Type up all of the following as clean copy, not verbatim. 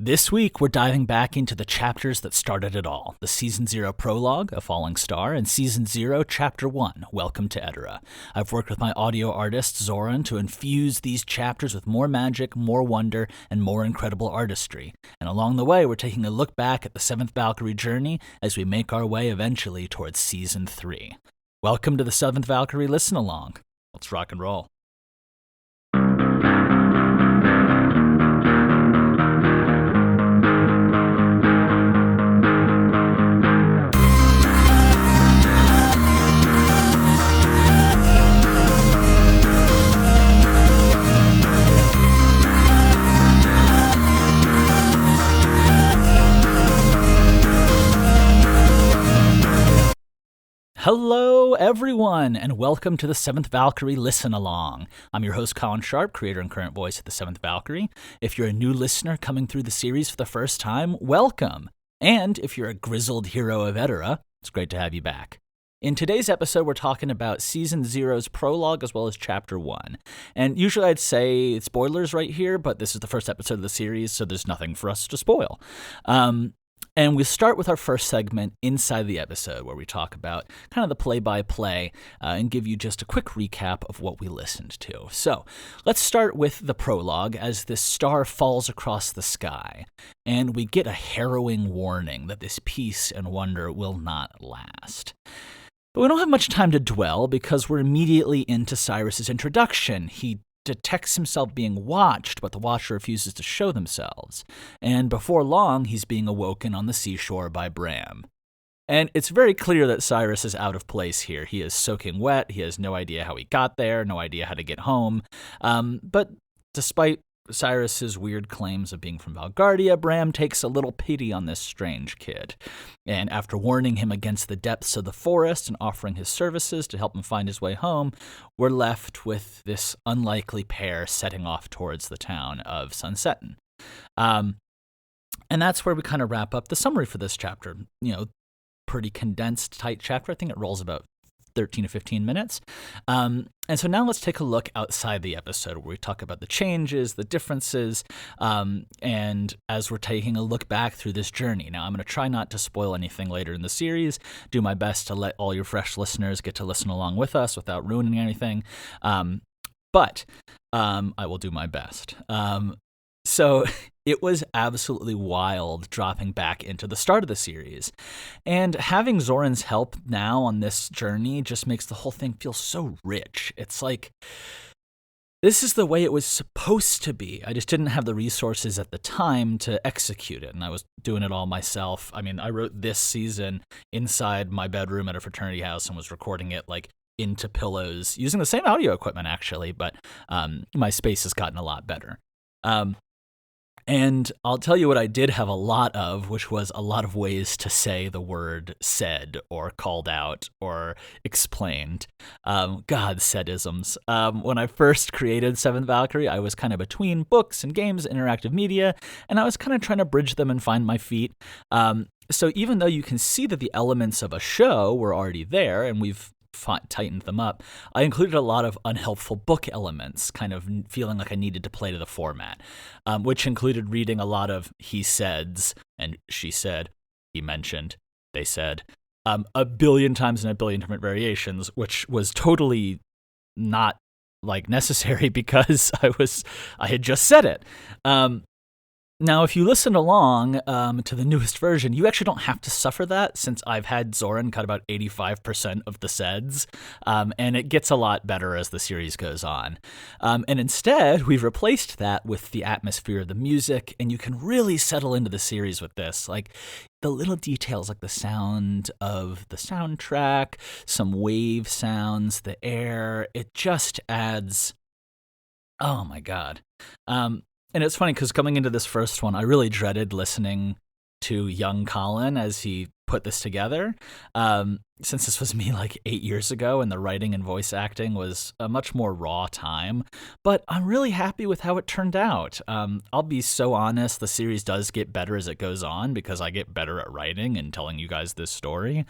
This week, we're diving back into the chapters that started it all. The Season 0 Prologue, A Falling Star, and Season 0, Chapter 1, Welcome to Edara. I've worked with my audio artist, Zoran, to infuse these chapters with more magic, more wonder, and more incredible artistry. And along the way, we're taking a look back at the Seventh Valkyrie journey as we make our way eventually towards Season 3. Welcome to the Seventh Valkyrie Listen-Along. Let's rock and roll. Hello, everyone, and welcome to the Seventh Valkyrie Listen-Along. I'm your host, Colin Sharp, creator and current voice of the Seventh Valkyrie. If you're a new listener coming through the series for the first time, welcome. And if you're a grizzled hero of Edara, it's great to have you back. In today's episode, we're talking about Season 0's Prologue as well as Chapter 1. And usually I'd say spoilers right here, but this is the first episode of the series, so there's nothing for us to spoil. And we start with our first segment inside the episode where we talk about kind of the play-by-play and give you just a quick recap of what we listened to. So let's start with the prologue as this star falls across the sky. And we get a harrowing warning that this peace and wonder will not last. But we don't have much time to dwell because we're immediately into Cyrus's introduction. He detects himself being watched, but the Watcher refuses to show themselves. And before long, he's being awoken on the seashore by Bram. And it's very clear that Cyrus is out of place here. He is soaking wet. He has no idea how he got there, no idea how to get home. But despite Cyrus's weird claims of being from Valgardia, Bram takes a little pity on this strange kid. And after warning him against the depths of the forest and offering his services to help him find his way home, we're left with this unlikely pair setting off towards the town of Sunsetten. And that's where we kind of wrap up the summary for this chapter. You know, pretty condensed, tight chapter. I think it rolls about 13 to 15 minutes. And so now let's take a look outside the episode where we talk about the changes, the differences, and as we're taking a look back through this journey. Now, I'm going to try not to spoil anything later in the series, do my best to let all your fresh listeners get to listen along with us without ruining anything, but I will do my best. So it was absolutely wild dropping back into the start of the series. And having Zoran's help now on this journey just makes the whole thing feel so rich. It's like, this is the way it was supposed to be. I just didn't have the resources at the time to execute it, and I was doing it all myself. I mean, I wrote this season inside my bedroom at a fraternity house and was recording it like into pillows using the same audio equipment, actually, but my space has gotten a lot better. And I'll tell you what I did have a lot of, which was a lot of ways to say the word said or called out or explained. God, said-isms. When I first created Seventh Valkyrie, I was kind of between books and games, interactive media, and I was kind of trying to bridge them and find my feet. So even though you can see that the elements of a show were already there, and we've tightened them up, I included a lot of unhelpful book elements, kind of feeling like I needed to play to the format, which included reading a lot of he saids and she said, he mentioned, they said, a billion times in a billion different variations, which was totally not like necessary because I had just said it. Now, if you listen along to the newest version, you actually don't have to suffer that since I've had Zoran cut about 85% of the saids, and it gets a lot better as the series goes on. And instead, we've replaced that with the atmosphere of the music, and you can really settle into the series with this. Like, the little details like the sound of the soundtrack, some wave sounds, the air, it just adds, oh my God. And it's funny because coming into this first one, I really dreaded listening to young Colin as he put this together, since this was me like 8 years ago and the writing and voice acting was a much more raw time. But I'm really happy with how it turned out. I'll be so honest, the series does get better as it goes on because I get better at writing and telling you guys this story.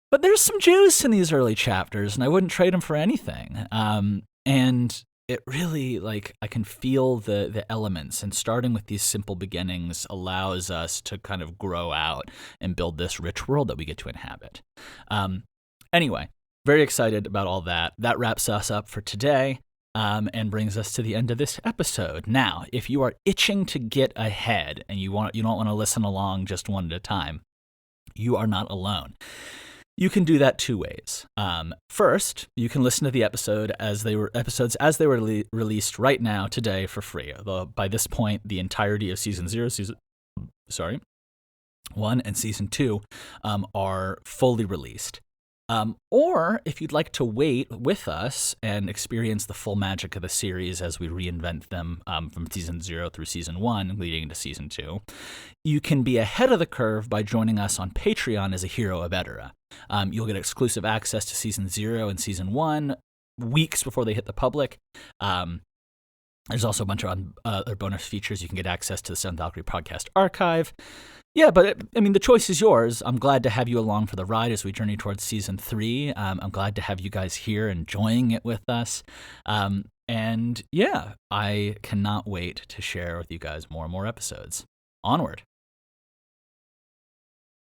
But there's some juice in these early chapters, and I wouldn't trade them for anything. And it really, like, I can feel the elements, and starting with these simple beginnings allows us to kind of grow out and build this rich world that we get to inhabit. Anyway, very excited about all that. That wraps us up for today. And brings us to the end of this episode. Now, if you are itching to get ahead and you don't want to listen along just one at a time, you are not alone. You can do that two ways. First, you can listen to the episodes as they were released right now today for free. Although by this point, the entirety of season 1 and season 2 are fully released. Or if you'd like to wait with us and experience the full magic of the series as we reinvent them from season 0 through season 1, leading into season 2, you can be ahead of the curve by joining us on Patreon as a hero of Edara. You'll get exclusive access to season 0 and season 1 weeks before they hit the public. There's also a bunch of other bonus features. You can get access to the Seventh Valkyrie podcast archive. Yeah, but the choice is yours. I'm glad to have you along for the ride as we journey towards season 3. I'm glad to have you guys here enjoying it with us. And yeah, I cannot wait to share with you guys more and more episodes. Onward.